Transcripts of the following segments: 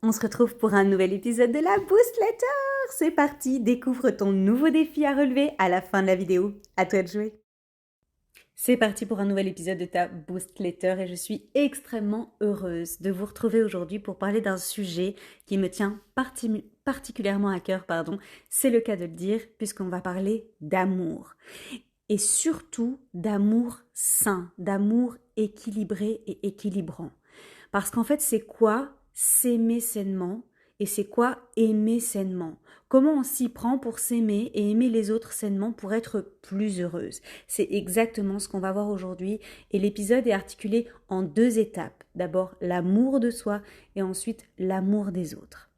On se retrouve pour un nouvel épisode de la Boost Letter. C'est parti, découvre ton nouveau défi à relever à la fin de la vidéo. À toi de jouer. C'est parti pour un nouvel épisode de ta Boost Letter et je suis extrêmement heureuse de vous retrouver aujourd'hui pour parler d'un sujet qui me tient particulièrement à cœur, C'est le cas de le dire puisqu'on va parler d'amour. Et surtout d'amour sain, d'amour équilibré et équilibrant. Parce qu'en fait, c'est quoi s'aimer sainement et c'est quoi aimer sainement? Comment on s'y prend pour s'aimer et aimer les autres sainement pour être plus heureuse? C'est exactement ce qu'on va voir aujourd'hui et l'épisode est articulé en 2 étapes. D'abord l'amour de soi et ensuite l'amour des autres.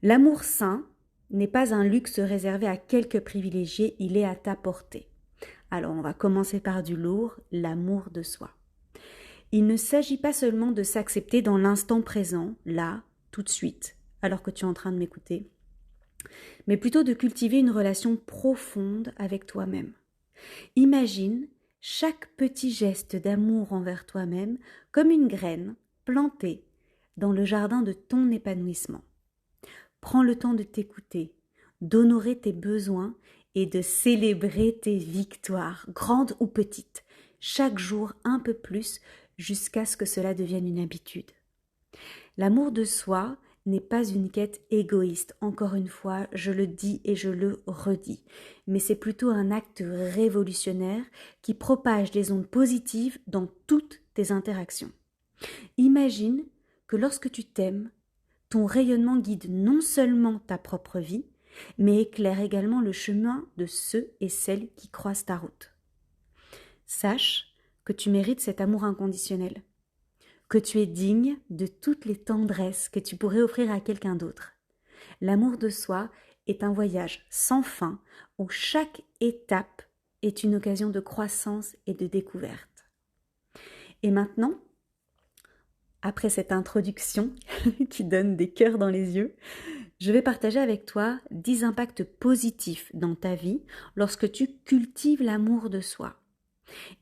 L'amour sain n'est pas un luxe réservé à quelques privilégiés, il est à ta portée. Alors on va commencer par du lourd, l'amour de soi. Il ne s'agit pas seulement de s'accepter dans l'instant présent, là, tout de suite, alors que tu es en train de m'écouter, mais plutôt de cultiver une relation profonde avec toi-même. Imagine chaque petit geste d'amour envers toi-même comme une graine plantée dans le jardin de ton épanouissement. Prends le temps de t'écouter, d'honorer tes besoins et de célébrer tes victoires, grandes ou petites, chaque jour un peu plus jusqu'à ce que cela devienne une habitude. L'amour de soi n'est pas une quête égoïste, encore une fois, je le dis et je le redis, mais c'est plutôt un acte révolutionnaire qui propage des ondes positives dans toutes tes interactions. Imagine que lorsque tu t'aimes, ton rayonnement guide non seulement ta propre vie, mais éclaire également le chemin de ceux et celles qui croisent ta route. Sache que tu mérites cet amour inconditionnel, que tu es digne de toutes les tendresses que tu pourrais offrir à quelqu'un d'autre. L'amour de soi est un voyage sans fin où chaque étape est une occasion de croissance et de découverte. Et maintenant, après cette introduction qui donne des cœurs dans les yeux, je vais partager avec toi 10 impacts positifs dans ta vie lorsque tu cultives l'amour de soi.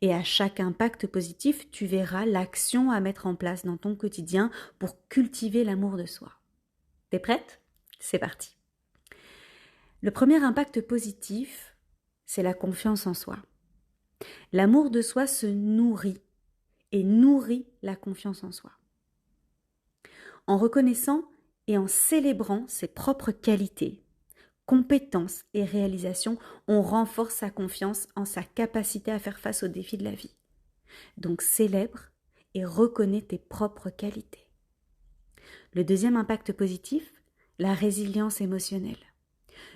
Et à chaque impact positif, tu verras l'action à mettre en place dans ton quotidien pour cultiver l'amour de soi. T'es prête? C'est parti. Le premier impact positif, c'est la confiance en soi. L'amour de soi se nourrit et nourrit la confiance en soi. En reconnaissant et en célébrant ses propres qualités, compétences et réalisations, on renforce sa confiance en sa capacité à faire face aux défis de la vie. Donc célèbre et reconnais tes propres qualités. Le deuxième impact positif, la résilience émotionnelle.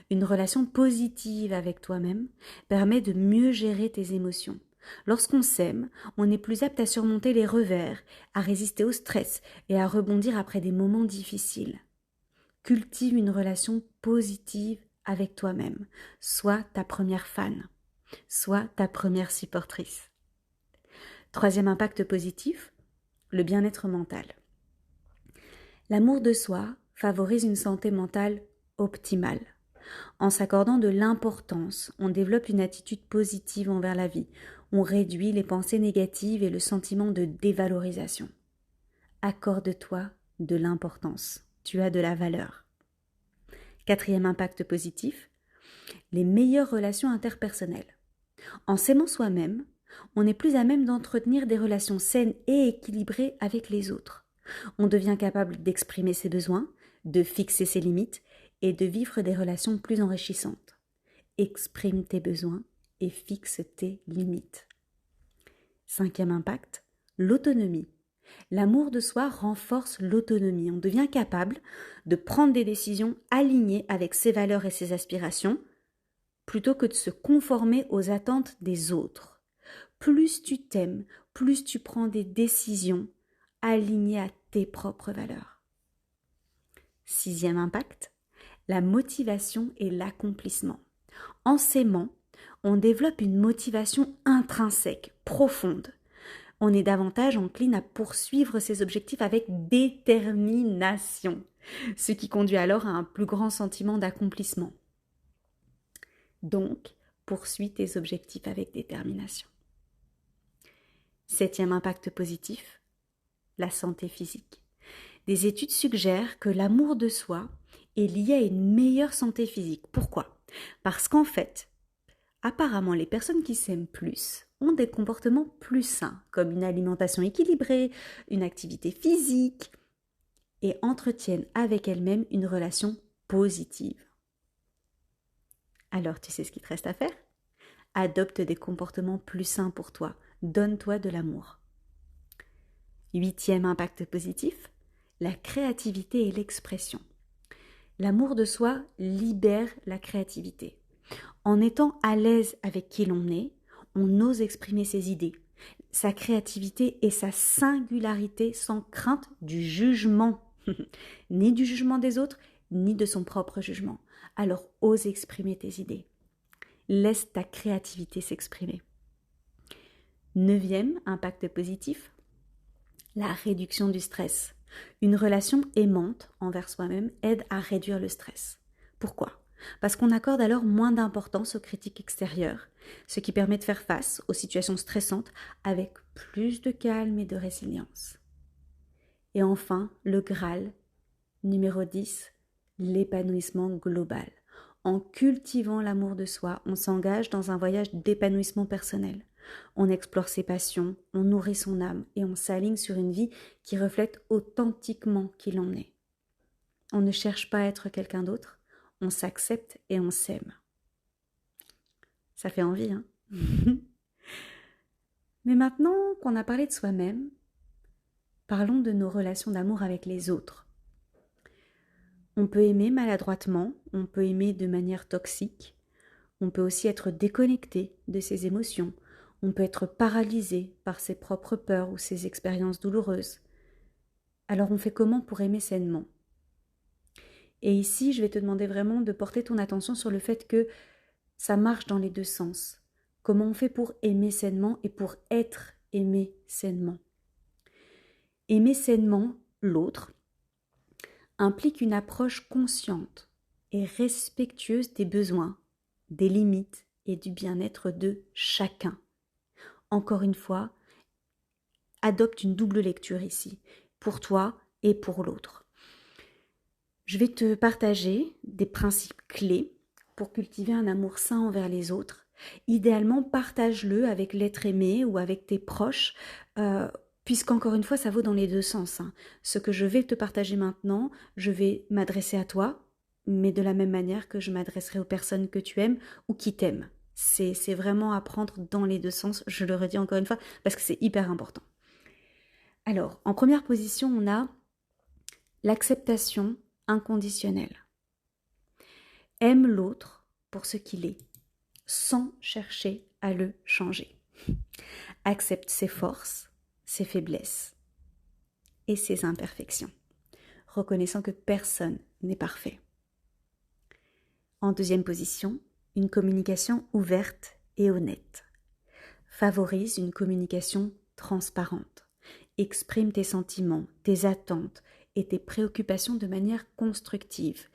Une relation positive avec toi-même permet de mieux gérer tes émotions. Lorsqu'on s'aime, on est plus apte à surmonter les revers, à résister au stress et à rebondir après des moments difficiles. Cultive une relation positive avec toi-même. Sois ta première fan. Sois ta première supportrice. Troisième impact positif, le bien-être mental. L'amour de soi favorise une santé mentale optimale. En s'accordant de l'importance, on développe une attitude positive envers la vie. On réduit les pensées négatives et le sentiment de dévalorisation. Accorde-toi de l'importance. Tu as de la valeur. Quatrième impact positif, les meilleures relations interpersonnelles. En s'aimant soi-même, on est plus à même d'entretenir des relations saines et équilibrées avec les autres. On devient capable d'exprimer ses besoins, de fixer ses limites et de vivre des relations plus enrichissantes. Exprime tes besoins et fixe tes limites. Cinquième impact, l'autonomie. L'amour de soi renforce l'autonomie. On devient capable de prendre des décisions alignées avec ses valeurs et ses aspirations, plutôt que de se conformer aux attentes des autres. Plus tu t'aimes, plus tu prends des décisions alignées à tes propres valeurs. Sixième impact, la motivation et l'accomplissement. En s'aimant, on développe une motivation intrinsèque, profonde. On est davantage encline à poursuivre ses objectifs avec détermination, ce qui conduit alors à un plus grand sentiment d'accomplissement. Donc, poursuis tes objectifs avec détermination. Septième impact positif, la santé physique. Des études suggèrent que l'amour de soi est lié à une meilleure santé physique. Pourquoi? Parce qu'en fait, apparemment, les personnes qui s'aiment plus ont des comportements plus sains, comme une alimentation équilibrée, une activité physique, et entretiennent avec elles-mêmes une relation positive. Alors, tu sais ce qu'il te reste à faire? Adopte des comportements plus sains pour toi. Donne-toi de l'amour. 8e impact positif, la créativité et l'expression. L'amour de soi libère la créativité. En étant à l'aise avec qui l'on est, on ose exprimer ses idées, sa créativité et sa singularité sans crainte du jugement, ni du jugement des autres, ni de son propre jugement. Alors ose exprimer tes idées. Laisse ta créativité s'exprimer. 9e impact positif, la réduction du stress. Une relation aimante envers soi-même aide à réduire le stress. Pourquoi? Parce qu'on accorde alors moins d'importance aux critiques extérieures, ce qui permet de faire face aux situations stressantes avec plus de calme et de résilience. Et enfin, le Graal, numéro 10, l'épanouissement global. En cultivant l'amour de soi, on s'engage dans un voyage d'épanouissement personnel. On explore ses passions, on nourrit son âme et on s'aligne sur une vie qui reflète authentiquement qui l'on est. On ne cherche pas à être quelqu'un d'autre, on s'accepte et on s'aime. Ça fait envie, hein? Mais maintenant qu'on a parlé de soi-même, parlons de nos relations d'amour avec les autres. On peut aimer maladroitement, on peut aimer de manière toxique, on peut aussi être déconnecté de ses émotions, on peut être paralysé par ses propres peurs ou ses expériences douloureuses. Alors on fait comment pour aimer sainement? Et ici, je vais te demander vraiment de porter ton attention sur le fait que ça marche dans les deux sens. Comment on fait pour aimer sainement et pour être aimé sainement? Aimer sainement l'autre implique une approche consciente et respectueuse des besoins, des limites et du bien-être de chacun. Encore une fois, adopte une double lecture ici, pour toi et pour l'autre. Je vais te partager des principes clés pour cultiver un amour sain envers les autres. Idéalement, partage-le avec l'être aimé ou avec tes proches, puisqu'encore une fois, ça vaut dans les deux sens. Ce que je vais te partager maintenant, je vais m'adresser à toi, mais de la même manière que je m'adresserai aux personnes que tu aimes ou qui t'aiment. C'est vraiment à prendre dans les deux sens, je le redis encore une fois, parce que c'est hyper important. Alors, en première position, on a l'acceptation inconditionnelle. Aime l'autre pour ce qu'il est, sans chercher à le changer. Accepte ses forces, ses faiblesses et ses imperfections, reconnaissant que personne n'est parfait. En deuxième position, une communication ouverte et honnête. Favorise une communication transparente. Exprime tes sentiments, tes attentes et tes préoccupations de manière constructive.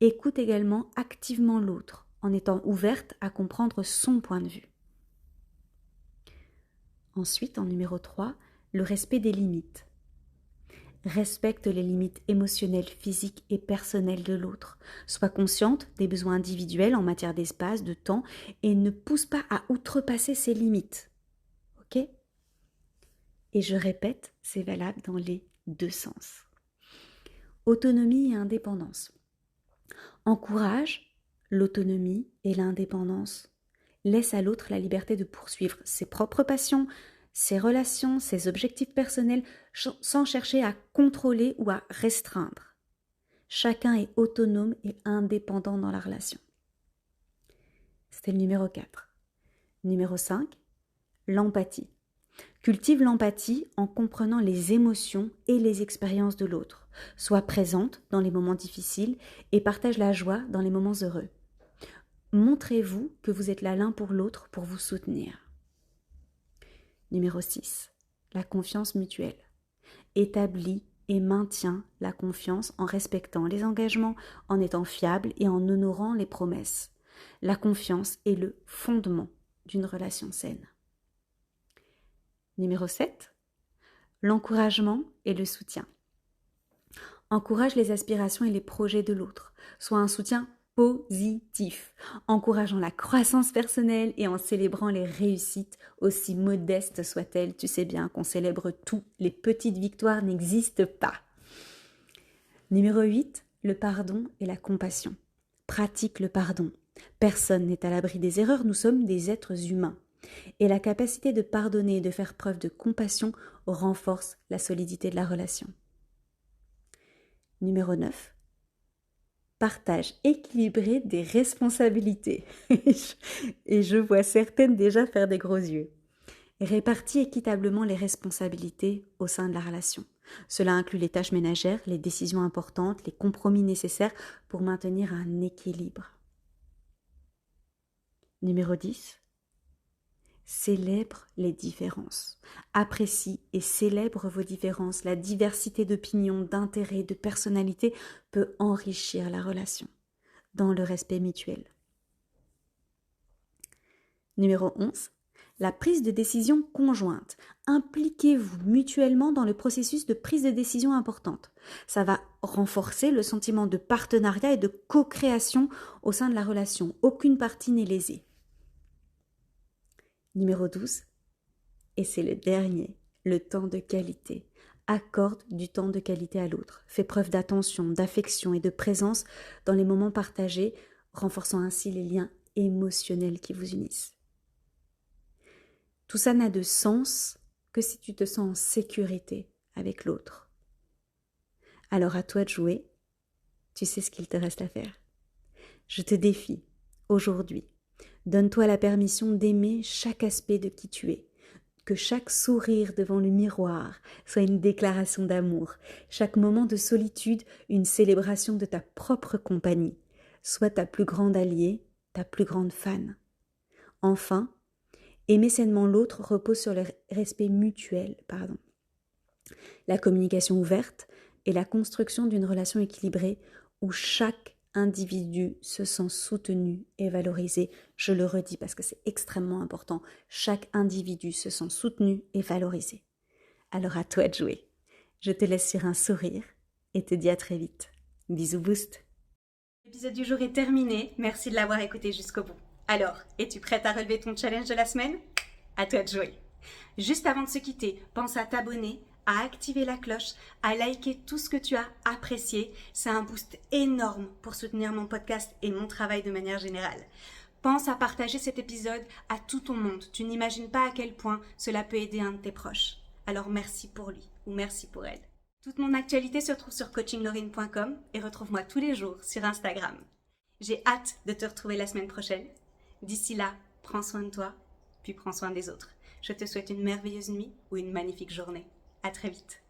Écoute également activement l'autre en étant ouverte à comprendre son point de vue. Ensuite, en numéro 3, le respect des limites. Respecte les limites émotionnelles, physiques et personnelles de l'autre. Sois consciente des besoins individuels en matière d'espace, de temps et ne pousse pas à outrepasser ses limites. Ok ? Et je répète, c'est valable dans les deux sens. Autonomie et indépendance. Encourage l'autonomie et l'indépendance. Laisse à l'autre la liberté de poursuivre ses propres passions, ses relations, ses objectifs personnels, sans chercher à contrôler ou à restreindre. Chacun est autonome et indépendant dans la relation. C'était le numéro 4. Numéro 5, l'empathie. Cultive l'empathie en comprenant les émotions et les expériences de l'autre. Sois présente dans les moments difficiles et partage la joie dans les moments heureux. Montrez-vous que vous êtes là l'un pour l'autre pour vous soutenir. Numéro 6. La confiance mutuelle. Établis et maintiens la confiance en respectant les engagements, en étant fiable et en honorant les promesses. La confiance est le fondement d'une relation saine. Numéro 7. L'encouragement et le soutien. Encourage les aspirations et les projets de l'autre. Sois un soutien positif, encourageant la croissance personnelle et en célébrant les réussites, aussi modestes soient-elles. Tu sais bien qu'on célèbre tout, les petites victoires n'existent pas. Numéro 8, le pardon et la compassion. Pratique le pardon. Personne n'est à l'abri des erreurs, nous sommes des êtres humains. Et la capacité de pardonner et de faire preuve de compassion renforce la solidité de la relation. Numéro 9, partage équilibré des responsabilités. Et je vois certaines déjà faire des gros yeux. Répartis équitablement les responsabilités au sein de la relation. Cela inclut les tâches ménagères, les décisions importantes, les compromis nécessaires pour maintenir un équilibre. Numéro 10. Célèbre les différences. Apprécie et célèbre vos différences. La diversité d'opinions, d'intérêts, de personnalités peut enrichir la relation dans le respect mutuel. Numéro 11. La prise de décision conjointe. Impliquez-vous mutuellement dans le processus de prise de décision importante. Ça va renforcer le sentiment de partenariat et de co-création au sein de la relation. Aucune partie n'est lésée. Numéro 12, et c'est le dernier, le temps de qualité. Accorde du temps de qualité à l'autre. Fais preuve d'attention, d'affection et de présence dans les moments partagés, renforçant ainsi les liens émotionnels qui vous unissent. Tout ça n'a de sens que si tu te sens en sécurité avec l'autre. Alors à toi de jouer, tu sais ce qu'il te reste à faire. Je te défie, aujourd'hui, donne-toi la permission d'aimer chaque aspect de qui tu es. Que chaque sourire devant le miroir soit une déclaration d'amour, chaque moment de solitude une célébration de ta propre compagnie. Sois ta plus grande alliée, ta plus grande fan. Enfin, aimer sainement l'autre repose sur le respect mutuel, la communication ouverte et la construction d'une relation équilibrée où chaque individu se sent soutenu et valorisé. Je le redis parce que c'est extrêmement important. Chaque individu se sent soutenu et valorisé. Alors à toi de jouer. Je te laisse sur un sourire et te dis à très vite. Bisous boost. L'épisode du jour est terminé. Merci de l'avoir écouté jusqu'au bout. Alors, es-tu prête à relever ton challenge de la semaine ? À toi de jouer. Juste avant de se quitter, pense à t'abonner, à activer la cloche, à liker tout ce que tu as apprécié. C'est un boost énorme pour soutenir mon podcast et mon travail de manière générale. Pense à partager cet épisode à tout ton monde. Tu n'imagines pas à quel point cela peut aider un de tes proches. Alors merci pour lui ou merci pour elle. Toute mon actualité se trouve sur coachinglorine.com et retrouve-moi tous les jours sur Instagram. J'ai hâte de te retrouver la semaine prochaine. D'ici là, prends soin de toi, puis prends soin des autres. Je te souhaite une merveilleuse nuit ou une magnifique journée. À très vite.